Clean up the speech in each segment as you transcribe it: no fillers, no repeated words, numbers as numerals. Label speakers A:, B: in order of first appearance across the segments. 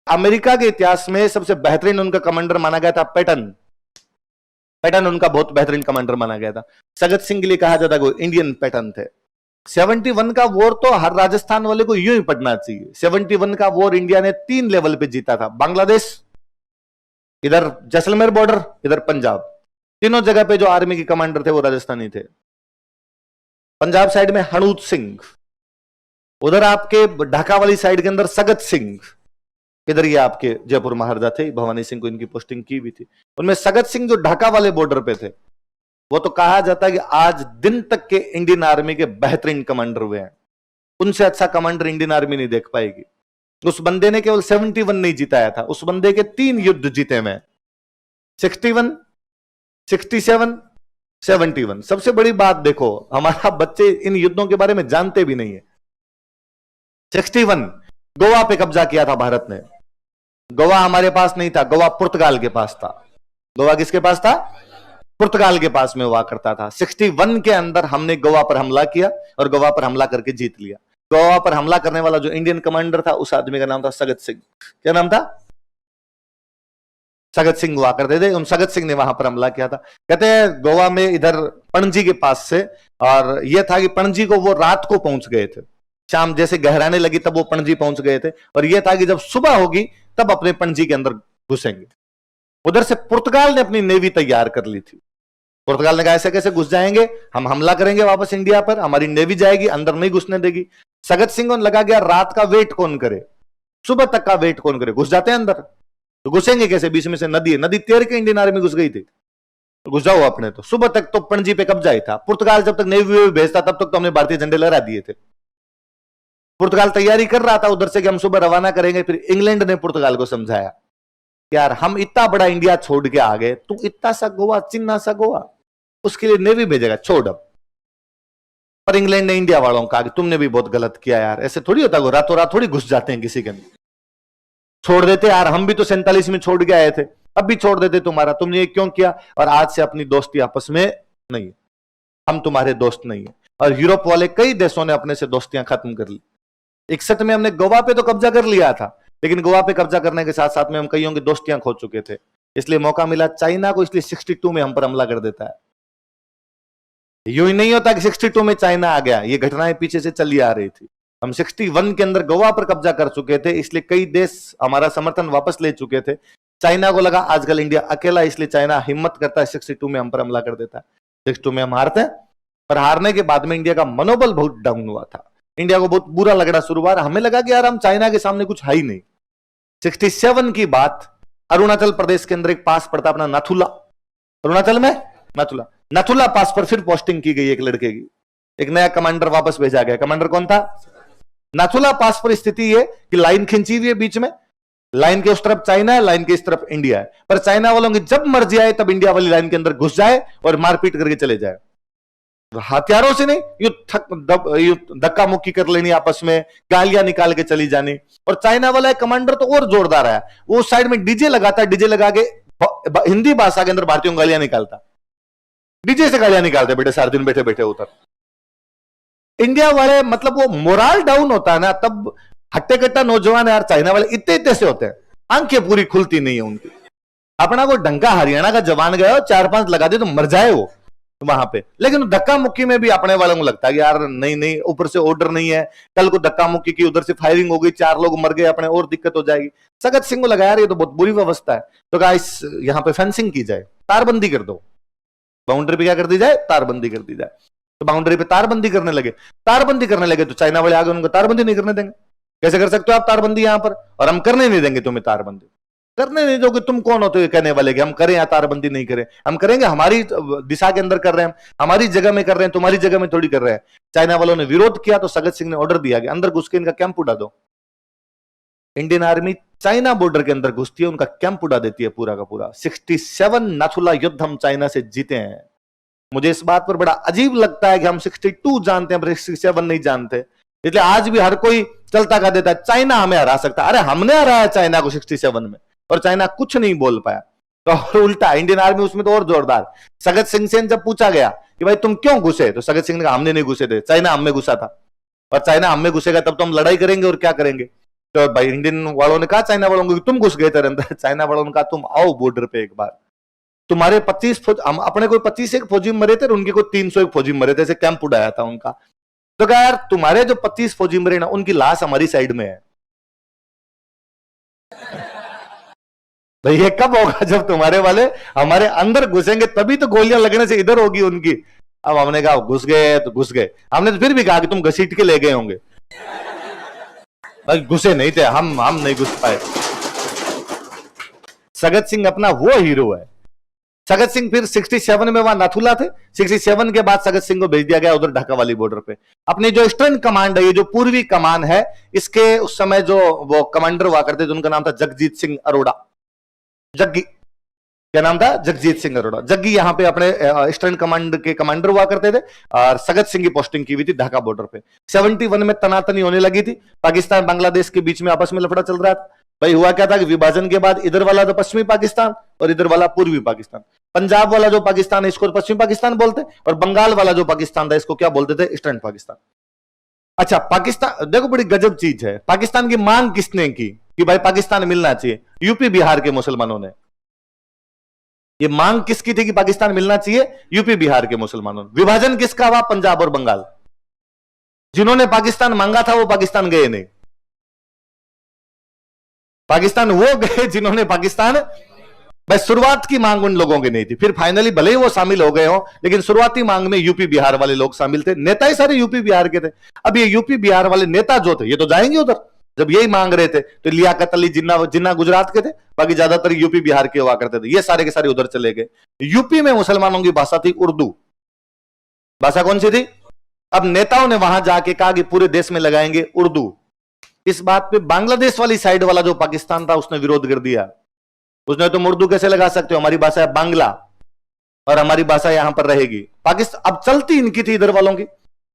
A: America के इतिहास में सबसे बेहतरीन उनका कमांडर माना गया था पैटन। पैटन उनका बहुत बेहतरीन कमांडर माना गया था। सगत सिंह के लिए कहा जाता है वो इंडियन पैटन थे। 71 का वॉर तो हर राजस्थान वाले को यूं ही पढ़ना चाहिए। 71 का वॉर इंडिया ने 3 लेवल पे जीता था। बांग्लादेश, इधर जैसलमेर बॉर्डर, इधर पंजाब, तीनों जगह पे जो आर्मी के कमांडर थे वो राजस्थानी थे। पंजाब साइड में हनूत सिंह, उधर आपके ढाका वाली साइड के अंदर सगत सिंह, इधर ये आपके जयपुर महाराजा थे, भवानी सिंह को इनकी पोस्टिंग की भी थी। उनमें सगत सिंह जो ढाका वाले बॉर्डर पे थे, वो तो कहा जाता है कि आज दिन तक के इंडियन आर्मी के बेहतरीन कमांडर हुए हैं। उनसे अच्छा कमांडर इंडियन आर्मी नहीं देख पाएगी। उस बंदे ने केवल 71 नहीं जिताया था, उस बंदे के 3 युद्ध जीते में 61, 67, 71। सबसे बड़ी बात देखो, हमारा बच्चे इन युद्धों के बारे में जानते भी नहीं है। 61 गोवा पे कब्जा किया था भारत ने। गोवा हमारे पास नहीं था, गोवा पुर्तगाल के पास था। गोवा किसके पास था? पुर्तगाल के पास में हुआ करता था। 61 के अंदर हमने गोवा पर हमला किया और गोवा पर हमला करके जीत लिया। गोवा पर हमला करने वाला जो इंडियन कमांडर था, उस आदमी का नाम था सगत सिंह। क्या नाम था? सगत सिंह हुआ करते थे। उन सगत सिंह ने वहां पर हमला किया था। कहते हैं गोवा में इधर पणजी के पास से, और यह था कि पणजी को वो रात को पहुंच गए थे। शाम जैसे गहराने लगी तब वो पणजी पहुंच गए थे, और यह था कि जब सुबह होगी तब अपने पणजी के अंदर घुसेंगे। उधर से पुर्तगाल ने अपनी नेवी तैयार कर ली थी। पुर्तगाल ने कहा ऐसे कैसे घुस जाएंगे, हम हमला करेंगे वापस इंडिया पर, हमारी नेवी जाएगी, अंदर नहीं घुसने देगी। सगत सिंह को लगा गया रात का वेट कौन करे, सुबह तक का वेट कौन करे, घुस जाते हैं अंदर तो घुसेंगे कैसे? बीच में से नदी है, नदी तैर के इंडियन आर्मी घुस गई थी, तो घुस जाओ अपने। तो सुबह तक तो पणजी पे कब्जा ही था। पुर्तगाल जब तक नेवी भेजता तब तक तो हमने भारतीय झंडे लहरा दिए थे। पुर्तगाल तैयारी कर रहा था उधर से कि हम सुबह रवाना करेंगे। फिर इंग्लैंड ने पुर्तगाल को समझाया यार हम इतना बड़ा इंडिया छोड़ के आ गए, तुम इतना सा गोवा, चिन्ना सा गोवा, उसके लिए नेवी भेजेगा, छोड़ अब। पर इंग्लैंड ने इंडिया वालों को कहा कि तुमने भी बहुत गलत किया यार, ऐसे थोड़ी होता, रातों रात थोड़ी घुस जाते हैं किसी के अंदर, छोड़ देते यार, हम भी तो 47 में छोड़ के आए थे, अब भी छोड़ देते तुम्हारा, तुमने ये क्यों किया? और आज से अपनी दोस्ती आपस में नहीं है, हम तुम्हारे दोस्त नहीं है। और यूरोप वाले कई देशों ने अपने से दोस्तियां खत्म कर ली। 61 में हमने गोवा पे तो कब्जा कर लिया था, लेकिन गोवा पे कब्जा करने के साथ साथ में हम कईयों की दोस्तियां खो चुके थे। इसलिए मौका मिला चाइना को, इसलिए 62 में हम पर हमला कर देता है। यूं ही नहीं होता कि 62 में चाइना आ गया, ये घटनाएं पीछे से चली आ रही थी। हम 61 के अंदर गोवा पर कब्जा कर चुके थे, इसलिए कई देश हमारा समर्थन वापस ले चुके थे। चाइना को लगा आजकल इंडिया अकेला, इसलिए चाइना हिम्मत करता है 62 में हम पर हमला कर देता है। 62 में हम हारते हैं, पर हारने के बाद में इंडिया का मनोबल बहुत डाउन हुआ था। इंडिया को बहुत बुरा लगना शुरू हुआ। हमें लगा कि यार हम चाइना के सामने कुछ है ही नहीं। 67 की बात, अरुणाचल प्रदेश के अंदर एक पास पड़ता अपना नाथुला, अरुणाचल में नाथुला पास पर फिर पोस्टिंग की गई एक लड़के की, एक नया कमांडर वापस भेजा गया। कमांडर कौन था? नाथुला पास पर स्थिति ये कि लाइन खींची हुई है बीच में, लाइन के उस तरफ चाइना है, लाइन के इस तरफ इंडिया है, पर चाइना वालों की जब मर्जी आए तब इंडिया वाली लाइन के अंदर घुस जाए और मारपीट करके चले जाए। हथियारों से नहीं, धक्का मुक्की कर लेनी आपस में, गालियां निकाल के चली जानी। और चाइना वाला कमांडर तो और जोरदार है, वो साइड में डीजे लगाता, डीजे लगा के हिंदी भाषा के अंदर भारतीयों को गालियां निकालता, डीजे से गालियां निकालते बेटे सारे दिन बैठे बैठे उधर। इंडिया वाले मतलब वो मोरल डाउन होता है ना, तब हट्टे कट्टा नौजवान यार चाइना वाले इतने इतने से होते हैं, आंखें पूरी खुलती नहीं है उनकी। अपना को डंका हरियाणा का जवान गया 4-5 लगा दे तो मर जाए वो वहां पे, लेकिन धक्का मुक्की में भी अपने वालों को लगता है कि यार नहीं नहीं, ऊपर से ऑर्डर नहीं है, कल को धक्का मुक्की की, उधर से फायरिंग हो गई, 4 लोग मर गए, अपने और दिक्कत हो जाएगी। सगत सिंह को लगा यार ये तो बहुत बुरी व्यवस्था है, तो गाइस यहां पे फेंसिंग की जाए, तारबंदी कर दो, बाउंड्री पे क्या कर दी जाए? तारबंदी कर दी जाए। तो बाउंड्री पे तारबंदी करने लगे तो चाइना वाले आगे उनको तारबंदी नहीं करने देंगे। कैसे कर सकते हो आप तारबंदी यहां पर? और हम करने नहीं देंगे तुम्हें तारबंदी, करने नहीं दोगे, तुम कौन होते हो कहने वाले कि हम करें या तारबंदी नहीं करें? हम करेंगे, हमारी दिशा के अंदर कर रहे हैं, हमारी जगह में कर रहे हैं, तुम्हारी जगह में थोड़ी कर रहे हैं। चाइना वालों ने विरोध किया तो सगत सिंह ने ऑर्डर दिया कि अंदर घुस के इनका कैंप उड़ा दो। इंडियन आर्मी चाइना बॉर्डर के अंदर घुसती है, उनका कैंप उड़ा देती है पूरा का पूरा। 67 नाथुला युद्ध हम चाइना से जीते हैं। मुझे इस बात पर बड़ा अजीब लगता है कि हम 62 जानते हैं पर 67 नहीं जानते, इसलिए आज भी हर कोई चलता कर देता है चाइना हमें हरा सकता है। अरे हमने हराया चाइना को 67 में, और चाइना कुछ नहीं बोल पाया। तो उल्टा इंडियन आर्मी उसमें तो और जोरदार। सगत सिंह से जब पूछा गया कि भाई तुम क्यों घुसे, तो सगत सिंह ने कहा हमने नहीं घुसे थे, चाइना हम में घुसा था, और चाइना हम में घुसेगा तब तो हम लड़ाई करेंगे और क्या करेंगे। तो भाई इंडियन वालों ने कहा चाइना वालों को कि तुम घुस गए तेरे अंदर। चाइना वालों ने कहा तुम आओ बॉर्डर पे एक बार, तुम्हारे 25 फौज, हम अपने कोई 25 एक फौजी मरे थे, उनके कोई 300 एक फौजी मरे थे, ऐसे कैंप उड़ाया था उनका। तो कहा यार तुम्हारे जो 25 फौजी मरे ना, उनकी लाश हमारी साइड में है। तो ये कब होगा? जब तुम्हारे वाले हमारे अंदर घुसेंगे, तभी तो गोलियां लगने से इधर होगी उनकी। अब हमने कहा घुस गए तो घुस गए, हमने तो फिर भी कहा कि तुम घसीट के ले गए होंगे, घुसे नहीं थे हम नहीं घुस पाए। सगत सिंह अपना वो हीरो है। सगत सिंह फिर 67 में वहां नाथुला थे, 67 के बाद सगत सिंह को भेज दिया गया उधर ढाका वाली बॉर्डर पे। अपनी जो ईस्टर्न कमांड है, ये जो पूर्वी कमान है, इसके उस समय जो वो कमांडर हुआ करते थे, उनका नाम था जगजीत सिंह अरोड़ा। जग्गी, क्या नाम था? जगजीत सिंह अरोड़ा। जग्गी यहाँ पे अपने ईस्टर्न कमांड के कमांडर हुआ करते थे, और सगत सिंह की पोस्टिंग की हुई थी ढाका बॉर्डर पे। 71 में तनातनी होने लगी थी, पाकिस्तान बांग्लादेश के बीच में आपस में लफड़ा चल रहा था। भाई हुआ क्या था कि विभाजन के बाद इधर वाला तो पश्चिमी पाकिस्तान और इधर वाला पूर्वी पाकिस्तान। पंजाब वाला जो पाकिस्तान है इसको पश्चिमी पाकिस्तान बोलते, और बंगाल वाला जो पाकिस्तान था इसको क्या बोलते थे? ईस्टर्न पाकिस्तान। अच्छा, पाकिस्तान देखो बड़ी गजब चीज है। पाकिस्तान की मांग किसने की कि भाई पाकिस्तान मिलना चाहिए? यूपी बिहार के मुसलमानों ने। ये मांग किसकी थी कि पाकिस्तान मिलना चाहिए? यूपी बिहार के मुसलमानों ने। विभाजन किसका हुआ? पंजाब और बंगाल। जिन्होंने पाकिस्तान मांगा था वो पाकिस्तान गए नहीं, पाकिस्तान वो गए जिन्होंने पाकिस्तान, बस शुरुआत की मांग उन लोगों की नहीं थी। फिर फाइनली भले ही वो शामिल हो गए हो, लेकिन शुरुआती मांग में यूपी बिहार वाले लोग शामिल थे। नेता ही सारे यूपी बिहार के थे। अब ये यूपी बिहार वाले नेता जो थे ये तो जाएंगे उधर, जब यही मांग रहे थे तो लियाकत अली जिन्ना गुजरात के थे, बाकी ज्यादातर यूपी बिहार के हुआ करते थे, ये सारे के सारे उधर चले गए। यूपी में मुसलमानों की भाषा थी उर्दू। भाषा कौन सी थी? अब नेताओं ने वहां जाके कहा कि पूरे देश में लगाएंगे उर्दू। इस बात पे बांग्लादेश वाली साइड वाला जो पाकिस्तान था उसने विरोध कर दिया। उसने तुम उर्दू कैसे लगा सकते हो, हमारी भाषा है बांग्ला और हमारी भाषा यहां पर रहेगी। पाकिस्तान अब चलती इनकी थी, इधर वालों की,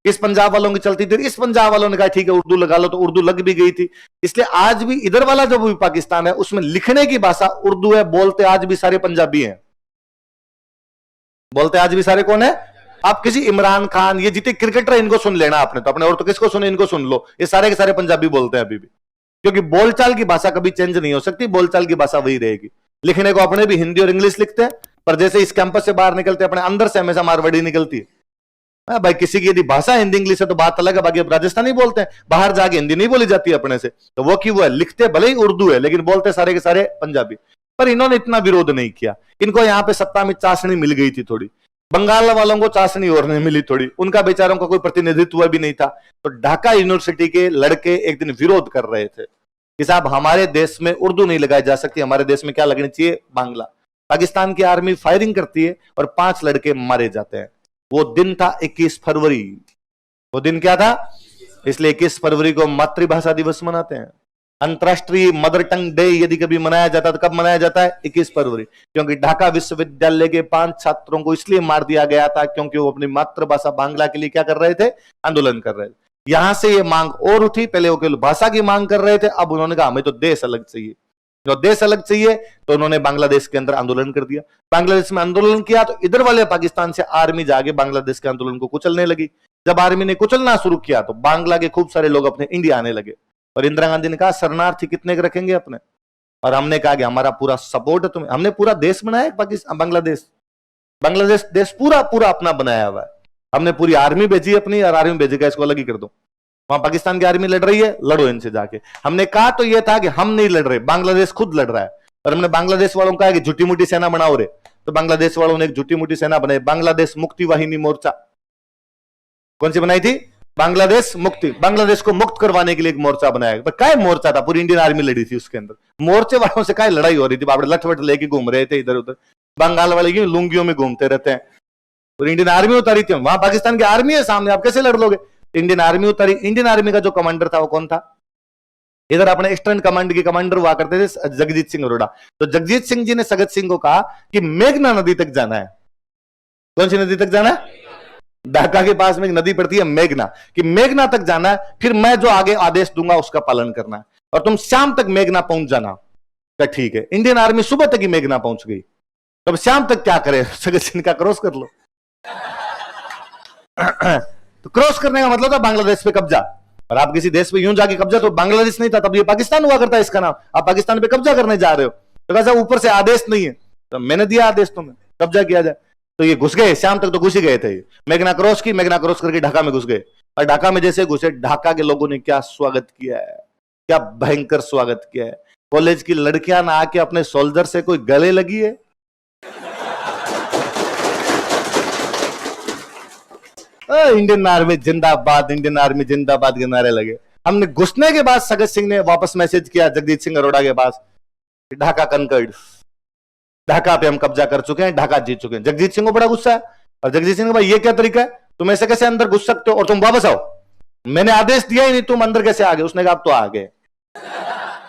A: इस पंजाब वालों की चलती थी। इस पंजाब वालों ने कहा ठीक है उर्दू लगा लो, तो उर्दू लग भी गई थी। इसलिए आज भी इधर वाला जो भी पाकिस्तान है उसमें लिखने की भाषा उर्दू है, बोलते आज भी सारे पंजाबी हैं। बोलते आज भी सारे कौन है? आप किसी इमरान खान, ये जितने क्रिकेटर इनको सुन लेना आपने, तो अपने और तो किसको सुने, इनको सुन लो, ये सारे के सारे पंजाबी बोलते हैं अभी भी। क्योंकि बोलचाल की भाषा कभी चेंज नहीं हो सकती, बोलचाल की भाषा वही रहेगी। लिखने को अपने भी हिंदी और इंग्लिश लिखते हैं, पर जैसे इस कैंपस से बाहर निकलते हैं अपने अंदर से हमेशा मारवाड़ी निकलती है। भाई किसी की यदि भाषा हिंदी इंग्लिश है तो बात अलग है, बाकी अब राजस्थानी बोलते हैं, बाहर जाके हिंदी नहीं बोली जाती अपने से, तो वो की वो है, लिखते भले ही उर्दू है लेकिन बोलते सारे के सारे पंजाबी। पर इन्होंने इतना विरोध नहीं किया। इनको यहाँ पे सत्ता में चाशनी मिल गई थी थोड़ी, बंगाल वालों को चाशनी और नहीं मिली थोड़ी, उनका बेचारों का कोई प्रतिनिधित्व भी नहीं था। तो ढाका यूनिवर्सिटी के लड़के एक दिन विरोध कर रहे थे कि साहब हमारे देश में उर्दू नहीं लगाई जा सकती, हमारे देश में क्या लगनी चाहिए? बांग्ला। पाकिस्तान की आर्मी फायरिंग करती है और 5 लड़के मारे जाते हैं। वो दिन था 21 फरवरी। वो दिन क्या था? इसलिए 21 फरवरी को मातृभाषा दिवस मनाते हैं। अंतरराष्ट्रीय मदर टंग डे यदि कभी मनाया जाता है तो कब मनाया जाता है? 21 फरवरी। क्योंकि ढाका विश्वविद्यालय के 5 छात्रों को इसलिए मार दिया गया था क्योंकि वो अपनी मातृभाषा बांग्ला के लिए क्या कर रहे थे? आंदोलन कर रहे थे। यहां से ये मांग और उठी। पहले वो केवल भाषा की मांग कर रहे थे, अब उन्होंने कहा हमें तो देश अलग चाहिए। जो देश अलग चाहिए तो उन्होंने बांग्लादेश के अंदर आंदोलन कर दिया। बांग्लादेश में आंदोलन किया तो इधर वाले पाकिस्तान से आर्मी जाके बांग्लादेश के आंदोलन को कुचलने लगी। जब आर्मी ने कुचलना शुरू किया तो बांग्ला के खूब सारे लोग अपने इंडिया आने लगे, और इंदिरा गांधी ने कहा शरणार्थी कितने के रखेंगे अपने, और हमने कहा कि हमारा पूरा सपोर्ट है तुम्हें। हमने पूरा देश बनाया पाकिस्तान, बांग्लादेश देश पूरा पूरा अपना बनाया हुआ है। हमने पूरी आर्मी भेजी अपनी, और आर्मी भेजेगा इसको अलग ही कर दो। वहां पाकिस्तान की आर्मी लड़ रही है, लड़ो इनसे जाके। हमने कहा तो यह था कि हम नहीं लड़ रहे, बांग्लादेश खुद लड़ रहा है। और हमने बांग्लादेश वालों को कहा कि झूठी मूठी सेना बनाओ रे, तो बांग्लादेश वालों ने एक झूठी मूठी सेना बनाई, बांग्लादेश मुक्ति वाहिनी मोर्चा। कौन सी बनाई थी? बांग्लादेश मुक्ति। बांग्लादेश को मुक्त करवाने के लिए एक मोर्चा बनाया। पर क्या मोर्चा था? पूरी इंडियन आर्मी लड़ी थी उसके अंदर। मोर्चे वालों से क्या लड़ाई हो रही थी? बाबड़े लठवट लेके घूम रहे थे इधर उधर। बंगाल वाले क्यों लुंगियों में घूमते रहते हैं? पूरी इंडियन आर्मी उतारी थी वहां, पाकिस्तान की आर्मी है सामने, आप कैसे लड़ लोगे? इंडियन आर्मी उतारी। इंडियन आर्मी का जो कमांडर था वो कौन था? इधर अपने ईस्टर्न कमांड के कमांडर हुआ करते थे जगजीत सिंह अरोड़ा। तो जगजीत सिंह जी ने सगत सिंह को कहा कि मेघना नदी तक जाना है। कौन सी नदी तक जाना है? ढाका के पास में एक नदी पड़ती है मेघना, कि मेघना तक जाना है, फिर मैं जो आगे आदेश दूंगा उसका पालन करना है, और तुम शाम तक मेघना पहुंच जाना। तो ठीक है। इंडियन आर्मी सुबह तक ही मेघना पहुंच गई। तो शाम तक क्या करे? सगत सिंह का क्रॉस कर लो। तो क्रॉस करने का मतलब था बांग्लादेश पे कब्जा। और आप किसी देश पे यूं जाके कब्जा, तो बांग्लादेश नहीं था तब, ये पाकिस्तान हुआ करता है इसका नाम, आप पाकिस्तान पे कब्जा करने जा रहे हो, तो कैसा ऊपर से आदेश नहीं है, तो मैंने दिया आदेश तुम्हें कब्जा किया जाए, तो ये घुस गए, शाम तक तो घुस ही गए थे, मेघना क्रॉस की, मेघना क्रॉस करके ढाका में घुस गए, और ढाका में जैसे घुसे, ढाका के लोगों ने क्या स्वागत किया है, क्या भयंकर स्वागत किया है, कॉलेज की लड़कियां ना आके अपने सोल्जर से कोई गले लगी है, इंडियन आर्मी जिंदाबाद, इंडियन आर्मी जिंदाबाद के नारे लगे। हमने घुसने के बाद सगत सिंह ने वापस मैसेज किया जगजीत सिंह अरोड़ा के पास, ढाका कनकर्ड, ढाका पे हम कब्जा कर चुके हैं, ढाका जीत चुके हैं। जगजीत सिंह को बड़ा गुस्सा है, और जगजीत सिंह ने भाई ये क्या तरीका है, तुम ऐसे कैसे अंदर घुस सकते हो और तुम वापस आओ, मैंने आदेश दिया ही नहीं, तुम अंदर कैसे आ गए। उसने कहा अब तो आ गए,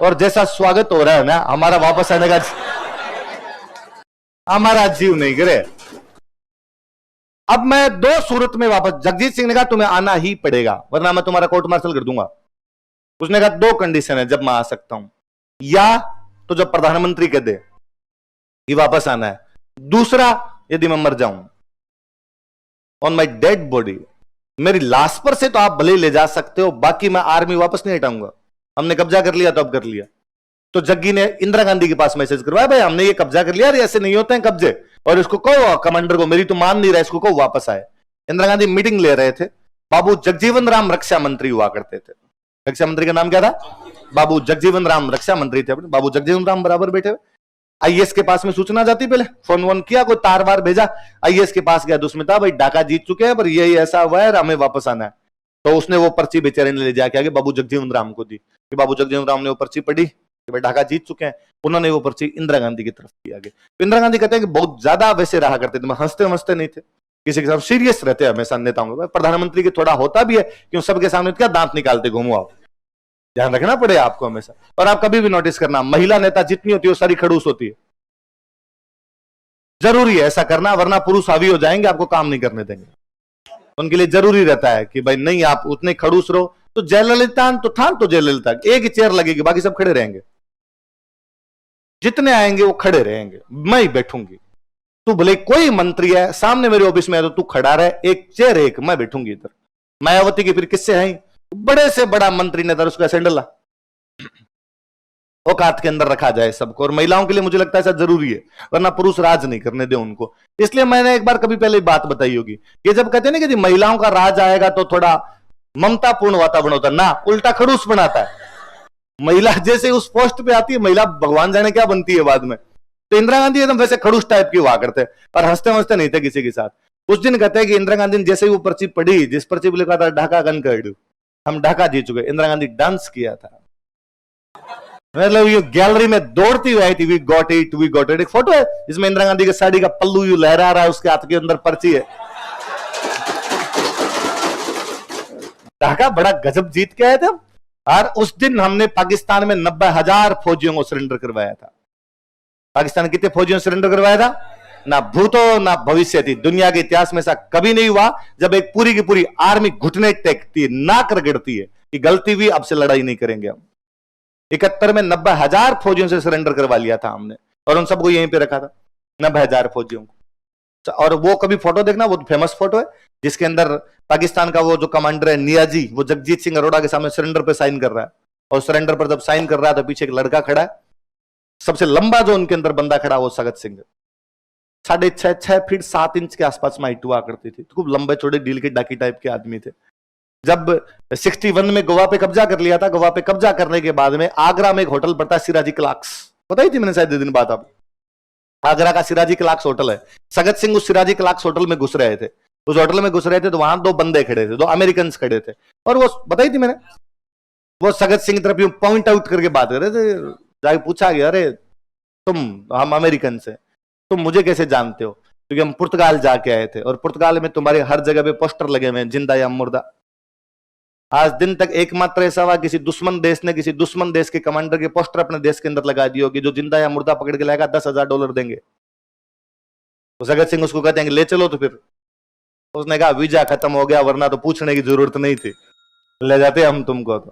A: और जैसा स्वागत हो रहा है ना हमारा वापस आने का, हमारा जीव नहीं गिरे। अब मैं दो सूरत में वापस, जगजीत सिंह ने कहा तुम्हें आना ही पड़ेगा वरना मैं तुम्हारा कोर्ट मार्शल कर दूंगा। उसने कहा दो कंडीशन है जब मैं आ सकता हूं, या तो जब प्रधानमंत्री कह दे कि वापस आना है, दूसरा यदि मैं मर जाऊं, ऑन माई डेड बॉडी, मेरी लाश पर से तो आप भले ले जा सकते हो, बाकी मैं आर्मी वापस नहीं हटाऊंगा, हमने कब्जा कर लिया तो अब कर लिया। तो जग्गी ने इंदिरा गांधी के पास मैसेज करवाया, भाई हमने ये कब्जा कर लिया, ऐसे नहीं होते हैं कब्जे, और इसको कहो कमांडर को, मेरी तो मान नहीं रहा, इसको कहो वापस आए। इंदिरा गांधी मीटिंग ले रहे थे, बाबू जगजीवन राम रक्षा मंत्री हुआ करते थे, रक्षा मंत्री का नाम क्या था, बाबू जगजीवन राम रक्षा मंत्री थे, बाबू जगजीवन राम बराबर बैठे हुए। आईएएस के पास में सूचना जाती, पहले फोन वोन किया, कोई तार वार भेजा, आईएएस के पास गया, दुष्मिता भाई ढाका जीत चुके हैं पर ये ऐसा हुआ है, हमें वापस आना है। तो उसने वो पर्ची बेचारे ने ले जाके आगे बाबू जगजीवन राम को दी, कि बाबू जगजीवन राम ने वो पर्ची पढ़ी कि भाई ढाका जीत चुके हैं, उन्होंने वो पर्ची इंदिरा गांधी की तरफ दी आगे। तो इंदिरा गांधी कहते हैं कि बहुत ज्यादा वैसे रहा करते थे, हंसते हंसते नहीं थे, किसी के साथ सीरियस रहते हमेशा नेताओं के, प्रधानमंत्री की थोड़ा होता भी है क्यों, सबके सामने क्या दांत निकालते घूमो, आप ध्यान रखना पड़े आपको हमेशा। और आप कभी भी नोटिस करना, महिला नेता जितनी होती है वो सारी खड़ूस होती है, जरूरी है ऐसा करना, वरना पुरुष हावी हो जाएंगे, आपको काम नहीं करने देंगे। उनके लिए जरूरी रहता है कि भाई नहीं आप उतने खड़ूस रहो। तो जयललिता तो था, तो जयललिता एक ही चेयर लगेगी, बाकी सब खड़े रहेंगे, जितने आएंगे वो खड़े रहेंगे, मैं ही बैठूंगी, तू भले कोई मंत्री है सामने मेरे ऑफिस में है तो तू खड़ा रहे, एक चेयर एक, मैं बैठूंगी इधर। मायावती की फिर किससे है, बड़े से बड़ा मंत्री ने उसका सेंडल औकात के अंदर रखा जाए सबको, और महिलाओं के लिए मुझे लगता है ऐसा जरूरी है, वरना पुरुष राज नहीं करने दे उनको। इसलिए मैंने एक बार कभी पहले बात बताई होगी, ये जब कहते हैं ना कि महिलाओं का राज आएगा तो थोड़ा ममतापूर्ण वातावरण होता है, ना उल्टा खड़ूस बनाता है। महिला जैसे उस पोस्ट पे आती है, महिला भगवान जाने क्या बनती है बाद में। तो इंदिरा गांधी एकदम वैसे खड़ूस टाइप की हुआ करते, और हंसते हंसते नहीं थे किसी के साथ। उस दिन कहते हैं कि इंदिरा गांधी ने जैसे ही वो पर्ची पढ़ी, जिस पर्ची पे लिखा था ढाका कनकर्ड, हम ढाका जीत चुके, इंदिरा गांधी डांस किया था, मतलब ये गैलरी में दौड़ती हुई आई थी, we got it, we got it. एक फोटो है जिसमें इंदिरा गांधी के साड़ी का पल्लू यू लहरा रहा है, उसके हाथ के अंदर पर्ची है। ढाका बड़ा गजब जीत के आए थे। और उस दिन हमने पाकिस्तान में 90,000 फौजियों को सरेंडर करवाया था। पाकिस्तान कितने फौजियों को सरेंडर करवाया था, ना भूतो ना भविष्य थी, दुनिया के इतिहास में ऐसा कभी नहीं हुआ जब एक पूरी की पूरी आर्मी घुटने टेकती है, नाक रगड़ती है कि गलती हुई, अब से लड़ाई नहीं करेंगे हम। 71 में 90,000 फौजियों से सरेंडर करवा लिया था हमने, और उन सबको यहीं पे रखा था, 90,000 फौजियों को। और वो कभी फोटो देखना, वो फेमस फोटो है जिसके अंदर पाकिस्तान का वो जो कमांडर है नियाजी, वो जगजीत सिंह अरोड़ा के सामने सरेंडर पे साइन कर रहा है, और सरेंडर पर जब साइन कर रहा है तो पीछे एक लड़का खड़ा है, सबसे लंबा जो उनके अंदर बंदा खड़ा वो सगत सिंह है। 6.5 फीट 7 इंच के आसपास में हाइट हुआ करती थी, तो खूब लंबे छोटे डील के डाकी टाइप के आदमी थे। जब 61 में गोवा पे कब्जा कर लिया था, गोवा पे कब्जा करने के बाद में आगरा में एक होटल पड़ता है सिराजी क्लाक्स, बताई थी मैंने शायद दिन बात, आप आगरा का सिराजी क्लाक्स होटल है। सगत सिंह उस सिराजी क्लाक्स होटल में घुस रहे थे, उस होटल में घुस रहे थे तो वहां 2 बंदे खड़े थे, 2 अमेरिकन खड़े थे, और वो बताई थी मैंने, वो सगत सिंह की तरफ यूं पॉइंट आउट करके बात कर रहे थे। जाके पूछा गया, अरे हम अमेरिकन से, तुम मुझे कैसे जानते हो, क्योंकि हम पुर्तगाल जाके आए थे, और पुर्तगाल में तुम्हारे हर जगह पे पोस्टर लगे हुए हैं, जिंदा या मुर्दा। आज दिन तक एकमात्र ऐसा हुआ किसी दुश्मन देश ने किसी दुश्मन देश के कमांडर के पोस्टर अपने देश के अंदर लगा दिए होगी, जो जिंदा या मुर्दा पकड़ के लाएगा $10,000 देंगे। तो सगत सिंह उसको कहते हैं कि ले चलो, तो फिर उसने कहा वीजा खत्म हो गया, वरना तो पूछने की जरूरत नहीं थी, ले जाते हम तुमको। तो